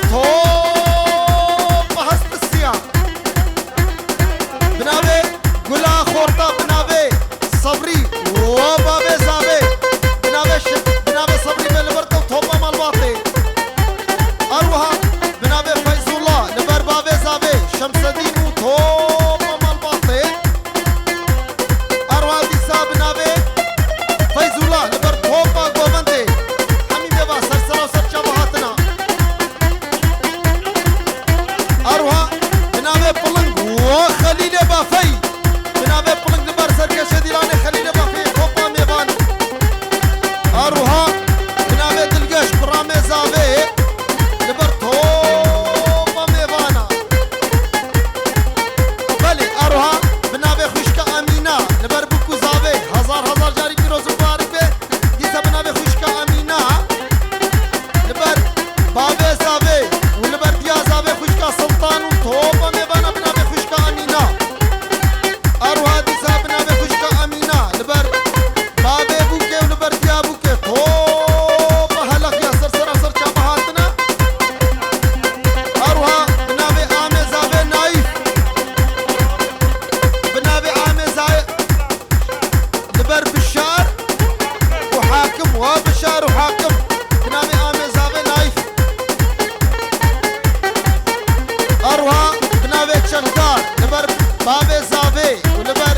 توب حسب السياق بنابي قلا خورطة بنابي صبري وبابي زابي بنابي صبري بالبرطة وتوبة مالباطي أروها بنابي فيز الله لبر بابي زابي شمس الدين وتوبة مالباطي أروها ديسا بنابي فيز الله لبر توبة قومندي حميمي با سرسرة وسرچة بهاتنا أروها بنابي بلنگ وخليل بافي بنابي بلنگ لبر سركشة ديلاني خليل بافي توبة ميبان أروها بنابي دلقش برامي زابي لبر توبة ميبانا بلي أروها بنابي خوشكا أمينة لبر بوكو زابي هزار جاري بيروز مبارك بي ديسا بنابي خوشكا أمينة لبر بابي زابي ولبر ديا زابي خوشكا سلطان وتوبة ميبانا بنابي خوشكا أمينة أروها ديسا بنابي خوشكا أمينة لبر بابي بوكي ولبر ديا بوكي توبة هلق يا سرسرة سرچة بهاتنا أروها بنابي آمي زابي نايف بنابي آمي زابي لبر بشار وحاكم وبشار وحاكم بنابي آمي زابي نايف أروها بنابي تشغدار لبر بابي زابي ولبر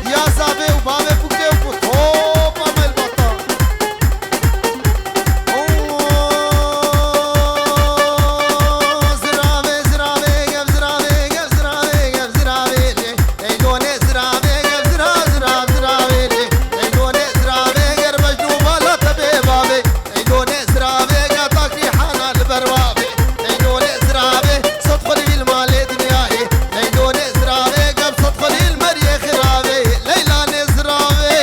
ديا زابي وبابي بوكي وتوبة من البطان زرابي زرابي قف زرابي قف زرابي قف زرابي ليلوني زرابي قف زراب زرابي ليلوني زرابي قر مجنوبة لا تبي بابي ليلوني زرابي قطاكي حانا البروابي ليلوني زرابي صدخلي المالي دنياي ليلوني زرابي قف صدخلي المريخ خرابي ليلاني زرابي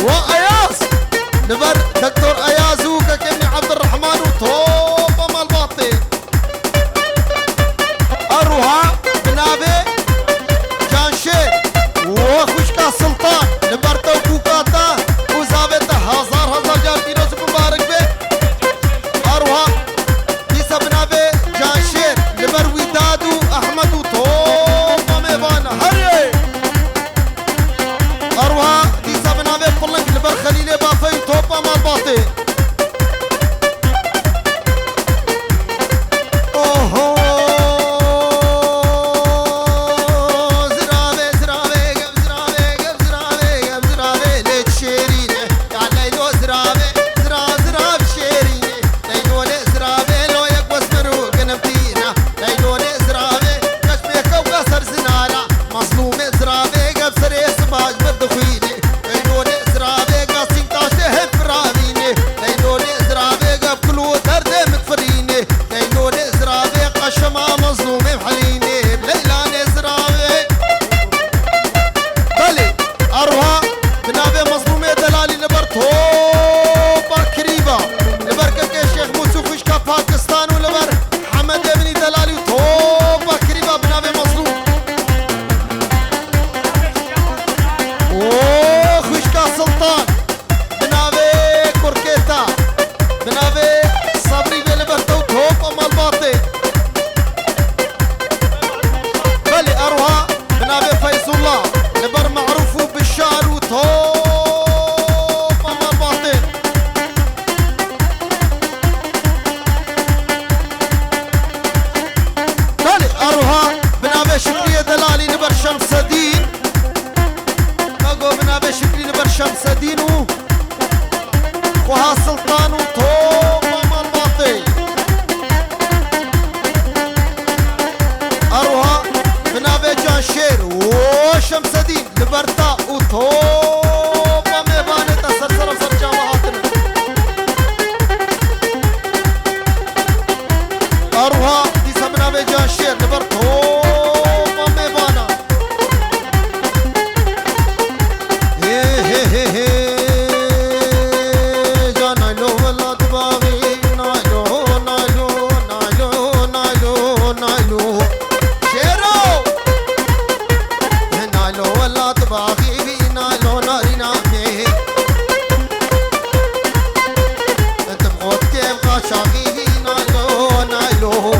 وأياس نبر دكتور أيازو ككني عبد الرحمن وتوبة مالباطي أروها بنابي جانشير وخوشكا سلطان نبرتا وكوكاتا وزابتا هزار جار بيروز مبارك بي أروها ديسا بنابي جانشير نبر ودادو أحمد وتوبة ميبانا هري أروها ديسا بنابي بلنك نبر خليلي بافي توبة مالباطي اوهو زرابي زرابي قف زرابي قف زرابي قف زرابي ليت شيريني يا ليلو زرابي زراب شيريني ليلوني زرابي لو يقوس مروق نبتينا ليلوني زرابي كشميك وقصر زنارة مظلومي زرابي قف سري سباج بردخويني ليلوني زرابي قاسين تاشته فرابيني ليلوني زرابي قف كلو درد متفريني ليلوني زرابي قشما مظلومي بحليني بليلاني زرابي بلي أروها بنابي مظلومي دلالي لبر توبة كريبة لبر كركي شيخ موسو خوشكا باكستان ولبر حمد ابني دلالي توبة كريبة بنابي مظلوم خوشكا سلطان بنابي كوركيتا بنابي صبري بلبرتا وتوبة مالباطي بلي أروها بنابي فيز الله لبر معروف وبشار وتوبة مالباطي بلي أروها بنابي شكرية دلالي لبر شمس الدين أقو بنابي شكري لبر شمس الدين وها سلطان وتوبة مالباطي أروها بنابي جانشير وشمس الدين لبرتا وتوبة ميباني تسرسر وسرجا وهاتنا أروها ديسا بنابي جانشير لبر توبة ميبانا جانايلو ولا تباغي نايلو نايلو نايلو نايلو نايلو شيرو نايلو ولا تباغي نايلو نارينا انت بغوت كيف غاشاغي نايلو نايلو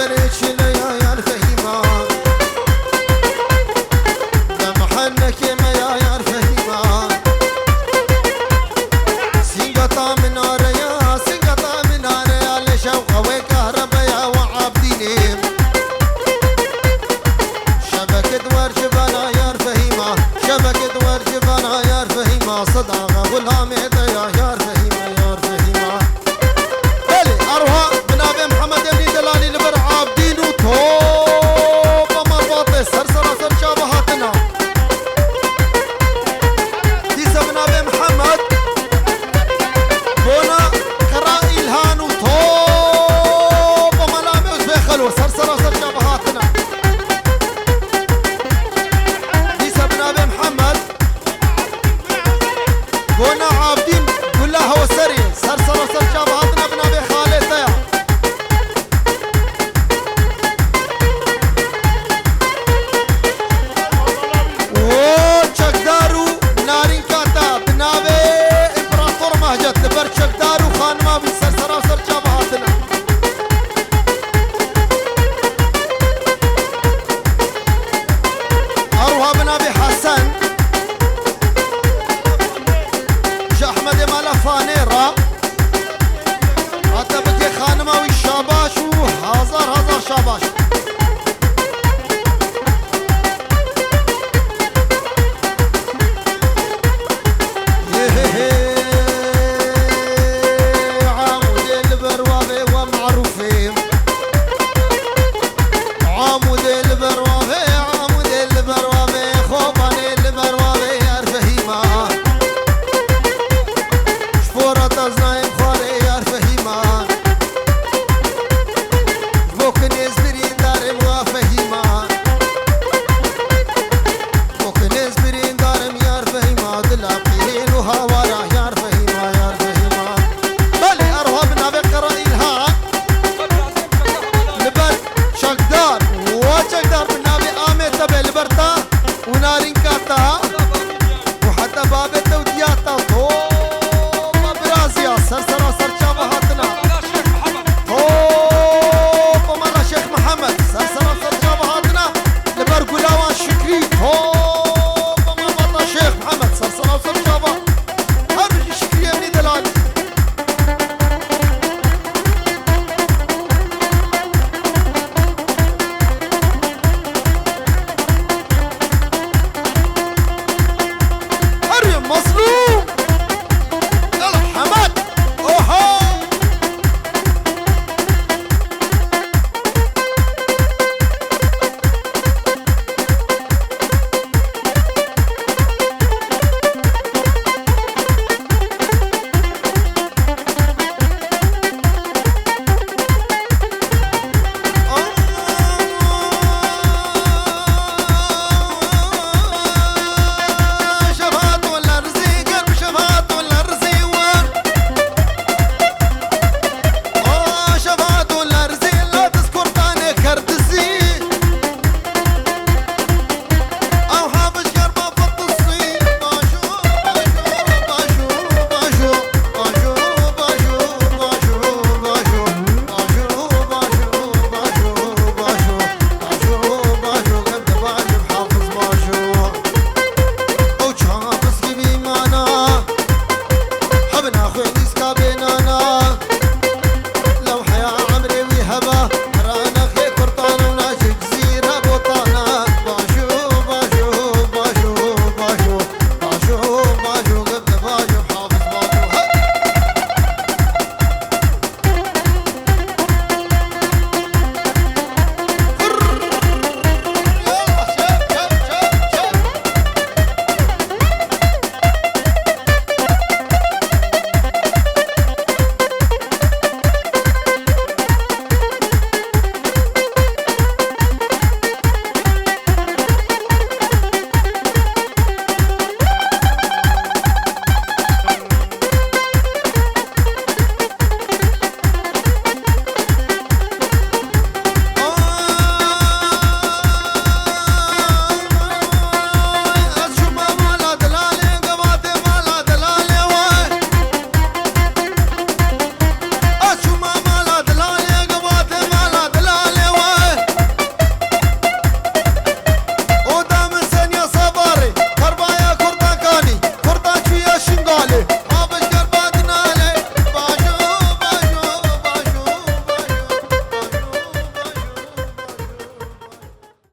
وريتش يا الفهيمة لمحنك يا الفهيمة سنقطع من نار يا سنقطع من نار يا لشوقة وكهربا يا وعابديني شبكة ورجبنا يا الفهيمة شبكة ورجبنا يا الفهيمة صداقة والهامد يا الفهيمة يا الفهيمة الي اروها من ابي محمد ابن دلالي لبر عابدين وتوب مرباطي سرسرة سر شابهاتنا ديسا من ابي محمد بونا قرائي الهان وتوب ملامي وزبي خلو سرسرة سر شابهاتنا